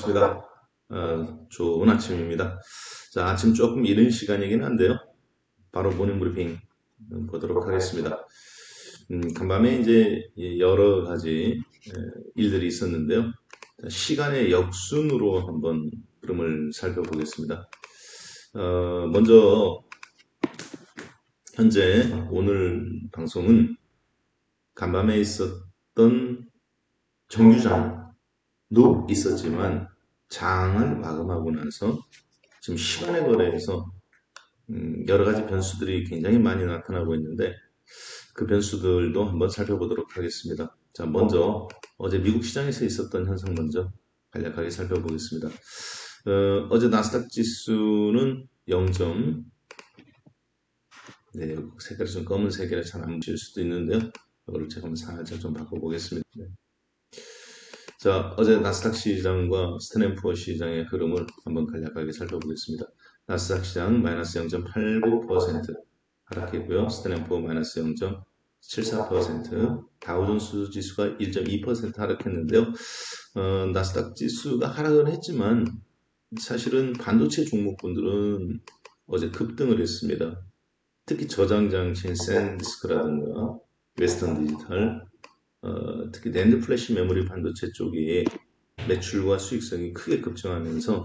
반갑습니다. 좋은 아침입니다. 자, 아침 조금 이른 시간이긴 한데요. 바로 모닝 브리핑 보도록 하겠습니다. 간밤에 이제 여러 가지 일들이 있었는데요. 자, 시간의 역순으로 한번 흐름을 살펴보겠습니다. 먼저 현재 오늘 방송은 간밤에 있었던 정규장도 있었지만 장을 마감하고 나서 지금 시간의 거래에서 여러 가지 변수들이 굉장히 많이 나타나고 있는데 그 변수들도 한번 살펴보도록 하겠습니다. 자, 먼저 어제 미국 시장에서 있었던 현상 먼저 간략하게 살펴보겠습니다. 어제 나스닥 지수는 0점, 네, 색깔이 좀 검은색이라 잘 안 보실 수도 있는데요. 이거를 제가 한번 살짝 좀 바꿔보겠습니다. 네. 자, 어제 나스닥 시장과 스탠드앤푸어 시장의 흐름을 한번 간략하게 살펴보겠습니다. 나스닥 시장 마이너스 0.89% 하락했고요. 스탠드앤푸어 마이너스 0.74%, 다우존스 지수가 1.2% 하락했는데요. 나스닥 지수가 하락은 했지만 사실은 반도체 종목군들은 어제 급등을 했습니다. 특히 저장장치인 샌디스크라든가 웨스턴 디지털, 특히 낸드 플래시 메모리 반도체 쪽이 매출과 수익성이 크게 급증하면서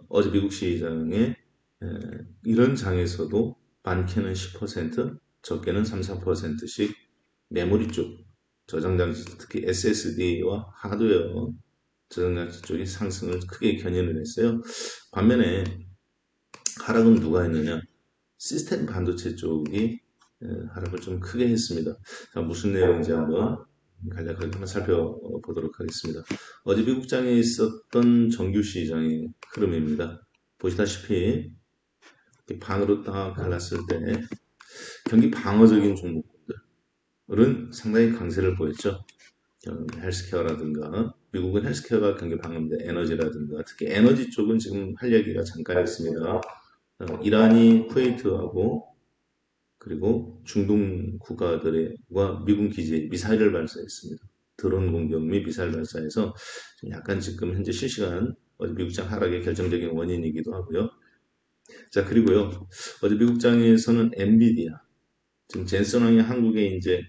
어제 미국 시장에 이런 장에서도 많게는 10%, 적게는 3, 4%씩 메모리 쪽, 저장장치, 특히 SSD와 하드웨어 저장장치 쪽이 상승을 크게 견인을 했어요. 반면에 하락은 누가 했느냐? 시스템 반도체 쪽이 하락을 좀 크게 했습니다. 자, 무슨 내용인지 한번 간략하게 한번 살펴보도록 하겠습니다. 어제 미국장에 있었던 정규 시장의 흐름입니다. 보시다시피 이렇게 반으로 딱 갈랐을 때 경기 방어적인 종목들은 상당히 강세를 보였죠. 헬스케어라든가 미국은 헬스케어가 경기 방어인데 에너지라든가 특히 에너지 쪽은 지금 할 얘기가 잠깐 있습니다. 이란이 쿠웨이트하고 그리고 중동 국가들과 미군 기지에 미사일을 발사했습니다. 드론 공격 및 미사일 발사해서 약간 지금 현재 실시간 어제 미국장 하락의 결정적인 원인이기도 하고요. 자, 그리고요. 어제 미국장에서는 엔비디아, 지금 젠슨 왕이 한국에 이제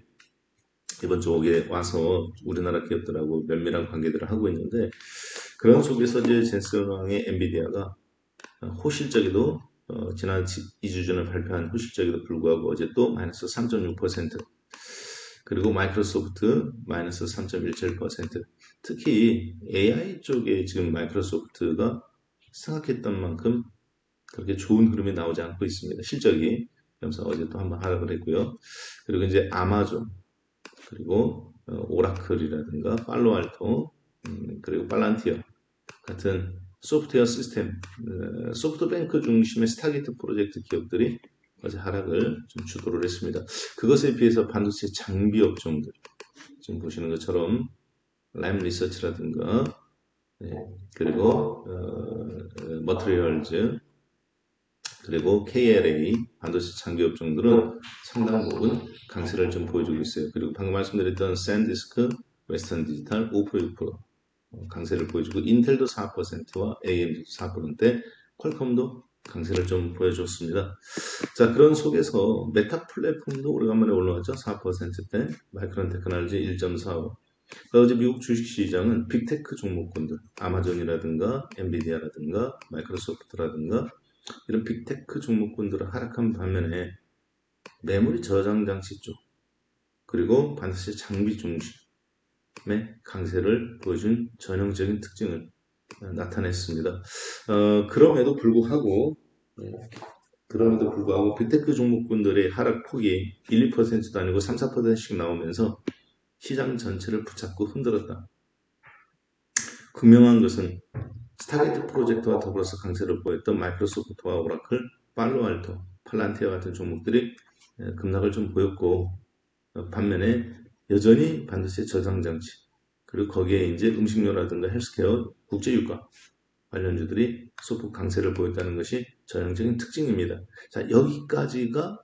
이번 주에 와서 우리나라 기업들하고 면밀한 관계들을 하고 있는데 그런 속에서 이제 젠슨 왕의 엔비디아가 호실적에도 지난 2주 전에 발표한 호실적에도 불구하고 어제 또 마이너스 3.6%, 그리고 마이크로소프트 마이너스 3.17%, 특히 AI 쪽에 지금 마이크로소프트가 생각했던 만큼 그렇게 좋은 흐름이 나오지 않고 있습니다. 실적이. 그래서 어제 또 한번 하락을 했고요. 그리고 이제 아마존, 그리고 오라클이라든가 팔로알토, 그리고 팔란티어 같은 소프트웨어 시스템, 소프트뱅크 중심의 스타게이트 프로젝트 기업들이 어제 하락을 좀 주도를 했습니다. 그것에 비해서 반도체 장비 업종들, 지금 보시는 것처럼 램 리서치라든가, 그리고 머트리얼즈, 그리고 KLA 반도체 장비 업종들은 상당 부분 강세를 좀 보여주고 있어요. 그리고 방금 말씀드렸던 샌디스크, 웨스턴 디지털 5%, 강세를 보여주고 인텔도 4%와 AMD도 4%대, 퀄컴도 강세를 좀 보여줬습니다. 자, 그런 속에서 메타 플랫폼도 오래간만에 올라왔죠. 4%대, 마이크론 테크놀로지 1.45. 어제 미국 주식시장은 빅테크 종목군들, 아마존이라든가 엔비디아라든가 마이크로소프트라든가 이런 빅테크 종목군들을 하락한 반면에 메모리 저장 장치 쪽, 그리고 반도체 장비 중심의 강세를 보여준 전형적인 특징을 나타냈습니다. 그럼에도 불구하고 빅테크 종목군들의 하락폭이 1, 2%도 아니고 3, 4%씩 나오면서 시장 전체를 붙잡고 흔들었다. 분명한 것은 스타게이트 프로젝트와 더불어서 강세를 보였던 마이크로소프트와 오라클, 팔로알토, 팔란티아 같은 종목들이 급락을 좀 보였고, 반면에 여전히 반도체 저장장치, 그리고 거기에 이제 음식료라든가 헬스케어, 국제유가 관련주들이 소폭 강세를 보였다는 것이 전형적인 특징입니다. 자, 여기까지가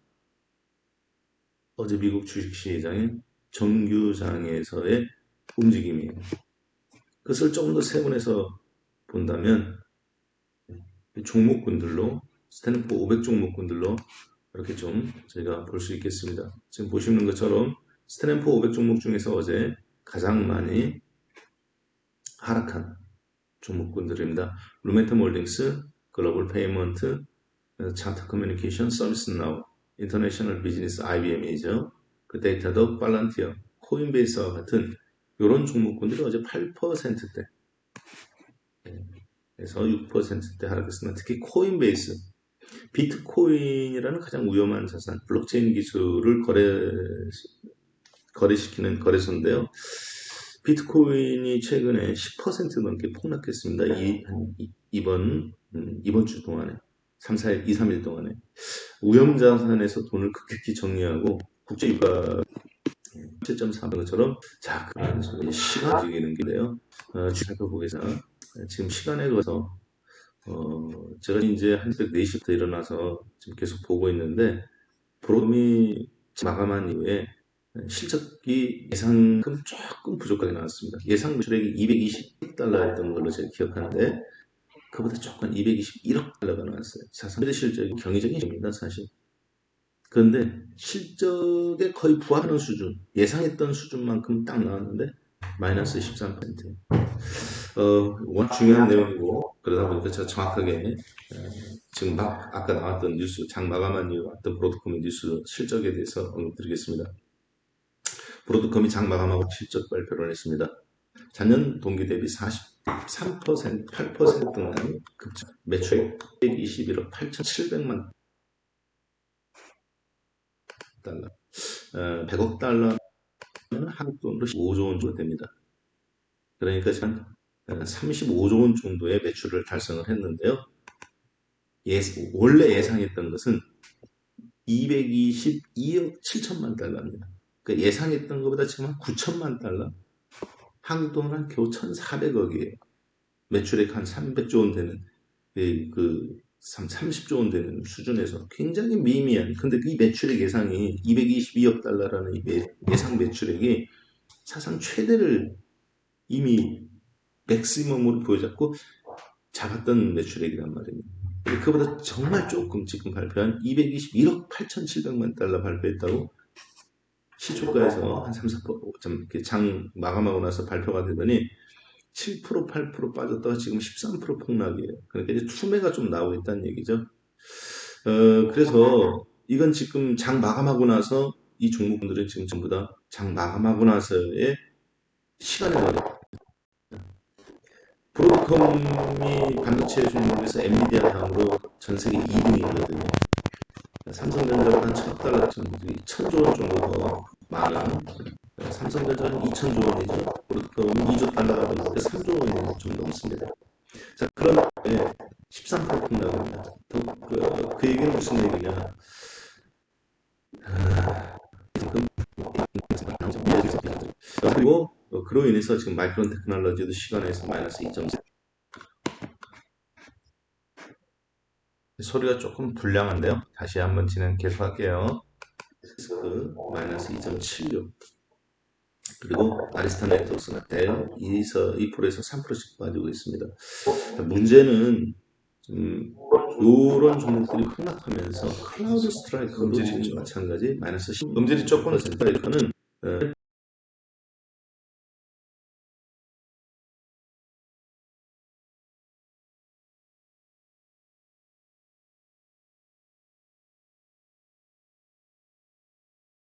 어제 미국 주식시장의 정규장에서의 움직임이에요. 그것을 조금 더 세분해서 본다면 종목군들로 스탠포드 500 종목군들로 이렇게 좀 저희가 볼 수 있겠습니다. 지금 보시는 것처럼 스탠포드 500 종목 중에서 어제 가장 많이 하락한 종목군들입니다. 루멘텀 홀딩스, 글로벌 페이먼트, 차트 커뮤니케이션, 서비스나우, 인터내셔널 비즈니스 IBM이죠. 그 데이터덕, 팔란티어, 코인베이스와 같은 이런 종목군들이 어제 8%대 에서 6%대 하락했습니다. 특히 코인베이스, 비트코인이라는 가장 위험한 자산, 블록체인 기술을 거래시키는 거래소인데요. 비트코인이 최근에 10% 넘게 폭락했습니다. 이번 주 동안에 2, 3일 동안에 위험자산에서 돈을 급격히 정리하고 국제유가 7.4인 것처럼 자, 시간 움직이는 게인데요. 살펴보겠습니다. 지금 시간에 걸어서 제가 이제 한 새벽 4시부터 일어나서 지금 계속 보고 있는데 브로미 마감한 이후에 실적이 예상만큼 조금 부족하게 나왔습니다. 예상 매출액이 220달러였던 걸로 제가 기억하는데 그보다 조금 221억 달러가 나왔어요. 자산 실적이 경이적인 일입니다, 사실. 그런데 실적에 거의 부합하는 수준, 예상했던 수준만큼 딱 나왔는데 마이너스 13%. 워낙 중요한 내용이고 그러다 보니까 제가 정확하게 지금 아까 나왔던 뉴스, 장 마감한 이후 왔던 브로드컴의 뉴스 실적에 대해서 언급드리겠습니다. 브로드컴이 장 마감하고 실적 발표를 했습니다. 작년 동기 대비 43%, 8%는 급증, 매출 121억 8,700만 달러, 100억 달러는 한국 돈으로 15조 원 정도 됩니다. 그러니까 한 35조 원 정도의 매출을 달성을 했는데요. 원래 예상했던 것은 222억 7천만 달러입니다. 그러니까 예상했던 것보다 지금 한 9천만 달러, 한국 돈은 한 겨우 1,400억이에요. 매출액 한 300조 원 되는, 30조 원 되는 수준에서 굉장히 미미한, 근데 이 매출액 예상이 222억 달러라는 이 예상 매출액이 사상 최대를 이미 맥시멈으로 보여잡고 잡았던 매출액이란 말입니다. 그보다 정말 조금 지금 발표한 221억 8,700만 달러 발표했다고 시초가에서 한 3, 4%, 장 마감하고 나서 발표가 되더니 7%, 8% 빠졌다가 지금 13% 폭락이에요. 그러니까 이제 투매가 좀 나오고 있다는 얘기죠. 그래서 이건 지금 장 마감하고 나서 이 종목들은 지금 전부 다 장 마감하고 나서의 시간에 걸려. 브로드컴이 반도체 종목에서 엔비디아 다음으로 전 세계 2등이거든요. 삼성전자보다 한 1,000달러 정도, 1,000조 원 정도 더 많은, 삼성전자는 2,000조 원이죠. 브로드컴은 2조 달러가 넘고 3조 원 정도 넘습니다. 자, 그럼 13% 폭락입니다. 그 얘기는 무슨 얘기냐? 그리고 그로 인해서 지금 마이크론 테크놀로지도 시간에서 마이너스 2.4. 소리가 조금 불량한데요. 다시 한번 진행 계속할게요. 마이너스 2.76. 그리고 아리스타 네트워크나 델 2%에서 3%씩 빠지고 있습니다. 문제는 이런 종목들이 폭락하면서 클라우드 스트라이크도 지금 마찬가지 마이너스 10. 음질이 조금 스트라이크는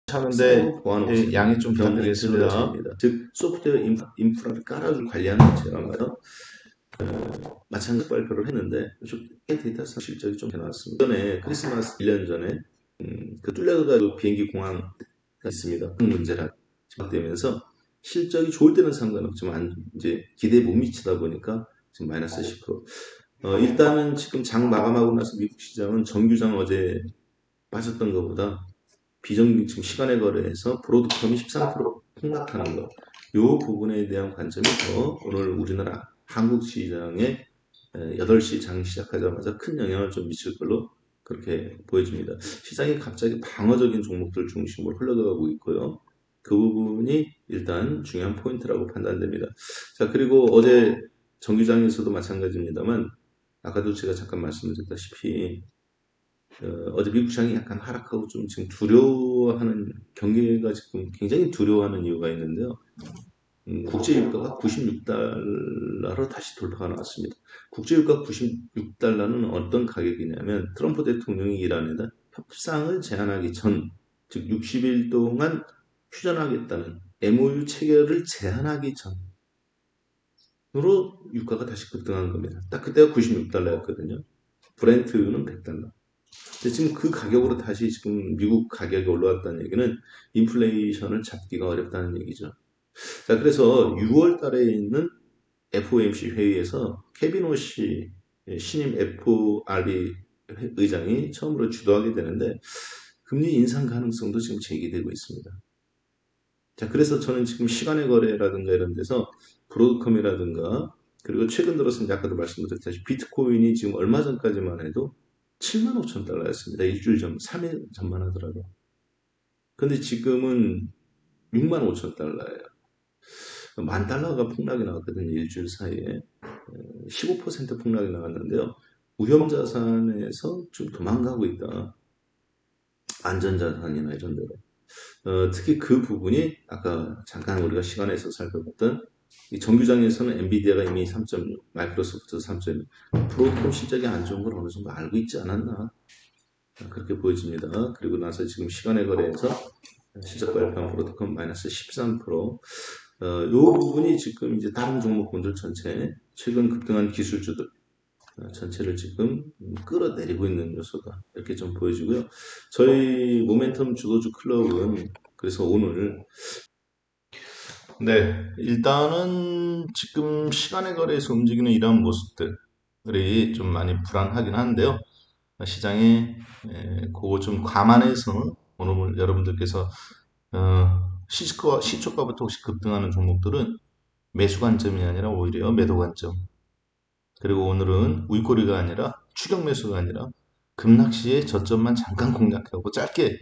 차는데 양해 좀 부탁드리겠습니다. 즉 소프트웨어 인프라를 깔아주고 관리하는 제가 말이요. 마찬가지 발표를 했는데 데이터 실적이 좀 나왔습니다. 전에 크리스마스 1년 전에 그 뚫려가지고 비행기 공항이 있습니다. 그 문제라 지적되면서 실적이 좋을 때는 상관없지만 이제 기대에 못 미치다 보니까 지금 마이너스 10%. 일단은 지금 장 마감하고 나서 미국 시장은 정규장 어제 빠졌던 것보다 비정규 지금 시간의 거래에서 브로드컴이 13% 폭락하는 것, 이 부분에 대한 관점이 더 오늘 우리나라 한국 시장에 8시 장 시작하자마자 큰 영향을 좀 미칠 걸로 그렇게 보여집니다. 시장이 갑자기 방어적인 종목들 중심으로 흘러가고 있고요. 그 부분이 일단 중요한 포인트라고 판단됩니다. 자, 그리고 어제 정규장에서도 마찬가지입니다만 아까도 제가 잠깐 말씀드렸다시피 어제 미국 시장이 약간 하락하고 좀 지금 두려워하는 경기가 지금 굉장히 두려워하는 이유가 있는데요. 국제유가가 96달러로 다시 돌파가 나왔습니다. 국제유가 96달러는 어떤 가격이냐면 트럼프 대통령이 이란에다 협상을 제안하기 전, 즉 60일 동안 휴전하겠다는 MOU 체결을 제안하기 전으로 유가가 다시 급등한 겁니다. 딱 그때가 96달러였거든요. 브렌트는 100달러. 근데 지금 그 가격으로 다시 지금 미국 가격이 올라왔다는 얘기는 인플레이션을 잡기가 어렵다는 얘기죠. 자, 그래서 6월 달에 있는 FOMC 회의에서 케빈 오시 신임 FRB 의장이 처음으로 주도하게 되는데 금리 인상 가능성도 지금 제기되고 있습니다. 자, 그래서 저는 지금 시간의 거래라든가 이런 데서 브로드컴이라든가 그리고 최근 들어서 아까도 말씀드렸다시피 비트코인이 지금 얼마 전까지만 해도 7만 5천 달러였습니다. 일주일 전, 3일 전만 하더라도. 근데 지금은 6만 5천 달러예요. 10,000달러가 폭락이 나왔거든요. 일주일 사이에. 15% 폭락이 나왔는데요. 위험자산에서 좀 도망가고 있다. 안전자산이나 이런 데로. 특히 그 부분이 아까 잠깐 우리가 시간에서 살펴봤던 이 정규장에서는 엔비디아가 이미 3.6, 마이크로소프트 3.6, 브로드컴 실적이 안 좋은 걸 어느 정도 알고 있지 않았나 그렇게 보여집니다. 그리고 나서 지금 시간의 거래에서 실적 발표한 브로드컴 마이너스 13%, 이 부분이 지금 이제 다른 종목군들 전체 최근 급등한 기술주들 전체를 지금 끌어내리고 있는 요소다 이렇게 좀 보여지고요. 저희 모멘텀 주도주 클럽은 그래서 오늘 일단은 지금 시간의 거래에서 움직이는 이러한 모습들이 좀 많이 불안하긴 한데요. 시장에 그거 좀 감안해서 오늘 여러분들께서 시초가부터 혹시 급등하는 종목들은 매수 관점이 아니라 오히려 매도 관점. 그리고 오늘은 윗꼬리가 아니라 추격 매수가 아니라 급락시의 저점만 잠깐 공략하고 짧게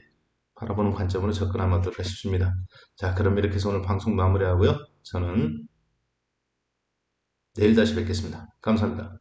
바라보는 관점으로 접근하면 어떨까 싶습니다. 자, 그럼 이렇게 해서 오늘 방송 마무리하고요. 저는 내일 다시 뵙겠습니다. 감사합니다.